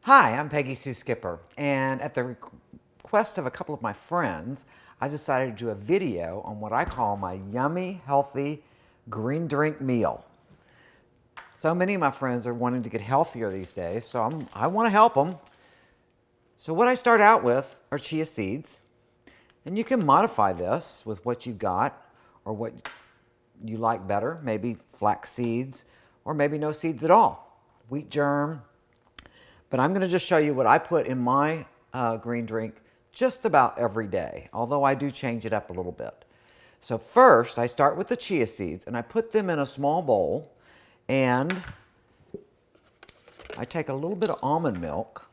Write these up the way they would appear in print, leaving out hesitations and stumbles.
Hi, I'm Peggy Sue Skipper, and at the request of a couple of my friends, I decided to do a video on what I call my yummy, healthy green drink meal. So many of my friends are wanting to get healthier these days, so I want to help them. So what I start out with are chia seeds, and you can modify this with what you've got or what you like better, maybe flax seeds or maybe no seeds at all, wheat germ. But I'm going to just show you what I put in my green drink just about every day, although I do change it up a little bit. So first, I start with the chia seeds, and I put them in a small bowl, and I take a little bit of almond milk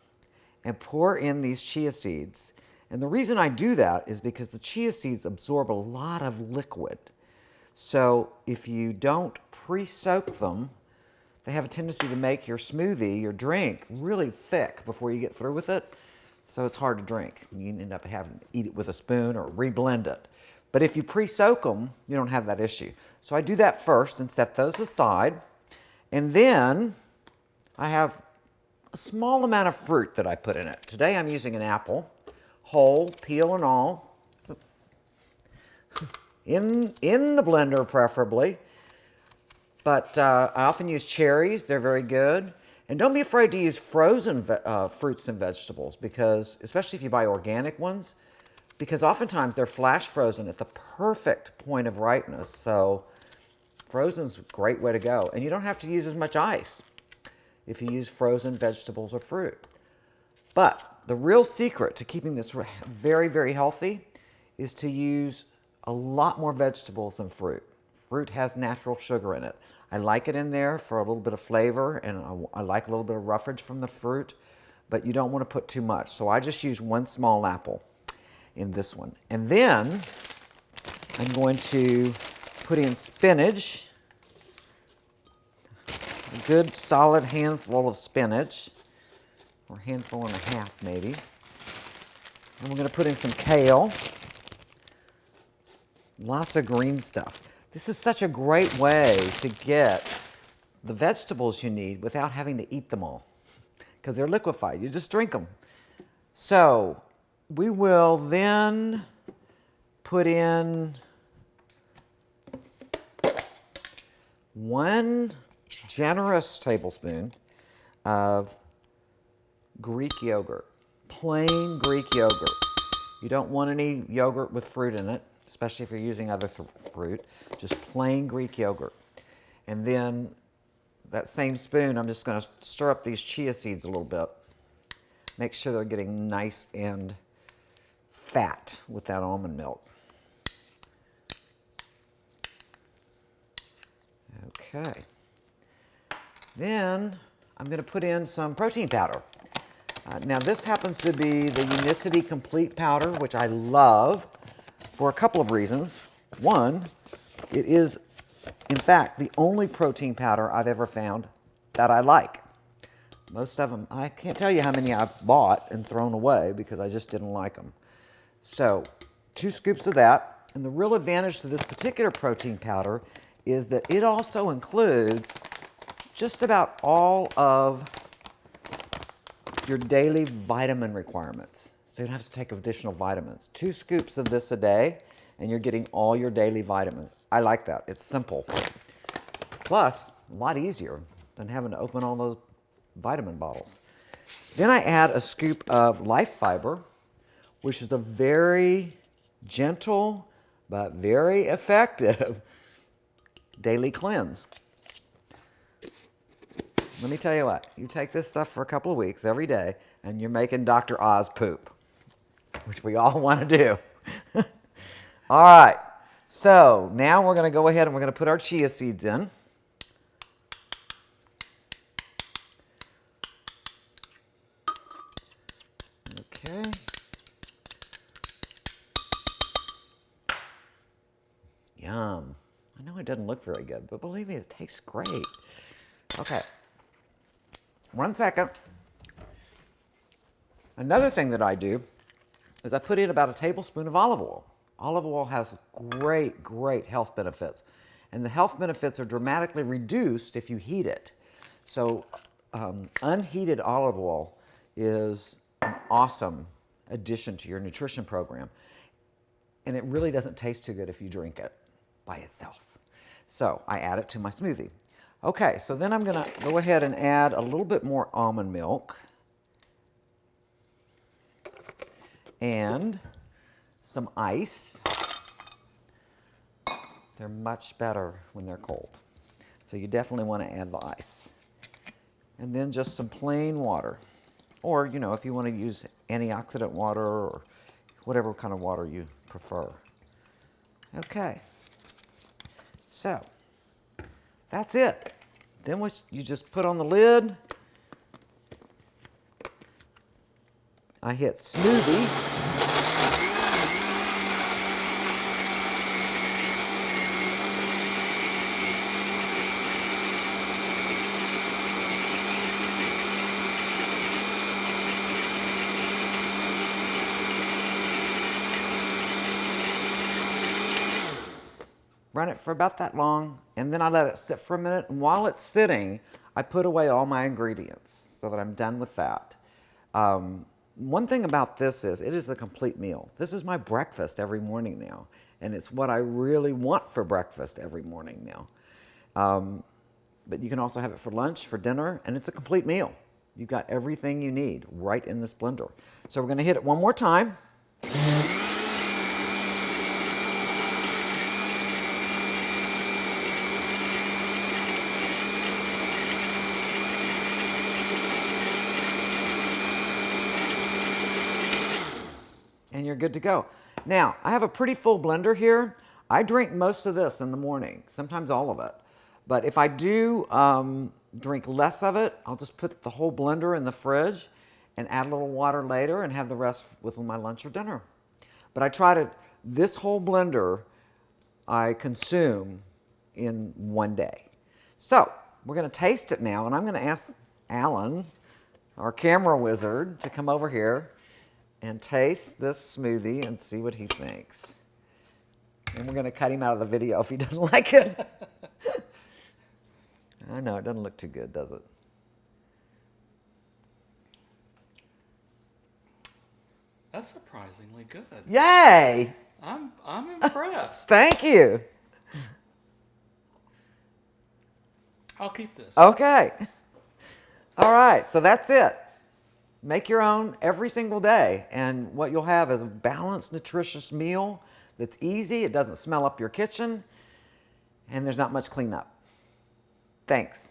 and pour in these chia seeds. And the reason I do that is because the chia seeds absorb a lot of liquid. So if you don't pre-soak them, they have a tendency to make your smoothie, your drink, really thick before you get through with it. So it's hard to drink. You end up having to eat it with a spoon or reblend it. But if you pre-soak them, you don't have that issue. So I do that first and set those aside. And then I have a small amount of fruit that I put in it. Today I'm using an apple, whole, peel and all, in the blender preferably. But I often use cherries. They're very good. And don't be afraid to use frozen fruits and vegetables, because, especially if you buy organic ones, because oftentimes they're flash frozen at the perfect point of ripeness. So frozen's a great way to go. And you don't have to use as much ice if you use frozen vegetables or fruit. But the real secret to keeping this very, very healthy is to use a lot more vegetables than fruit. Fruit has natural sugar in it. I like it in there for a little bit of flavor, and I like a little bit of roughage from the fruit, but you don't want to put too much. So I just use one small apple in this one. And then I'm going to put in spinach, a good solid handful of spinach, or a handful and a half maybe. And we're going to put in some kale, lots of green stuff. This is such a great way to get the vegetables you need without having to eat them all, because they're liquefied. You just drink them. So we will then put in 1 generous tablespoon of Greek yogurt, plain Greek yogurt. You don't want any yogurt with fruit in it, especially if you're using other fruit, just plain Greek yogurt. And then that same spoon, I'm just going to stir up these chia seeds a little bit. Make sure they're getting nice and fat with that almond milk. Okay. Then I'm going to put in some protein powder. Now this happens to be the Unicity Complete Powder, which I love for a couple of reasons. One, it is, in fact, the only protein powder I've ever found that I like. Most of them, I can't tell you how many I've bought and thrown away because I just didn't like them. So 2 scoops of that. And the real advantage to this particular protein powder is that it also includes just about all of your daily vitamin requirements. So you don't have to take additional vitamins. 2 scoops of this a day, and you're getting all your daily vitamins. I like that. It's simple. Plus, a lot easier than having to open all those vitamin bottles. Then I add a scoop of life fiber, which is a very gentle but very effective daily cleanse. Let me tell you what, you take this stuff for a couple of weeks every day, and you're making Dr. Oz poop, which we all want to do. All right, so now we're going to go ahead and we're going to put our chia seeds in. Okay. Yum. I know it doesn't look very good, but believe me, it tastes great. Okay. 1 second. Another thing that I do is I put in about a tablespoon of olive oil. Olive oil has great, great health benefits. And the health benefits are dramatically reduced if you heat it. So unheated olive oil is an awesome addition to your nutrition program. And it really doesn't taste too good if you drink it by itself. So I add it to my smoothie. Okay, so then I'm going to go ahead and add a little bit more almond milk and some ice. They're much better when they're cold. So you definitely want to add the ice. And then just some plain water. Or, you know, if you want to use antioxidant water or whatever kind of water you prefer. Okay. So, that's it. Then what you just put on the lid. I hit smoothie. Run it for about that long, and then I let it sit for a minute. And while it's sitting, I put away all my ingredients so that I'm done with that. One thing about this is it is a complete meal. This is my breakfast every morning now, and it's what I really want for breakfast every morning now. But you can also have it for lunch, for dinner, and it's a complete meal. You've got everything you need right in this blender. So we're going to hit it one more time. And you're good to go. Now, I have a pretty full blender here. I drink most of this in the morning, sometimes all of it. But if I do drink less of it, I'll just put the whole blender in the fridge and add a little water later and have the rest with my lunch or dinner. But I try to, this whole blender I consume in one day. So, we're going to taste it now, and I'm going to ask Alan, our camera wizard, to come over here and taste this smoothie and see what he thinks. And we're going to cut him out of the video if he doesn't like it. I know, it doesn't look too good, does it? That's surprisingly good. Yay! I'm impressed. Thank you. I'll keep this. Okay. All right, so that's it. Make your own every single day, and what you'll have is a balanced, nutritious meal that's easy. It doesn't smell up your kitchen, and there's not much cleanup. Thanks.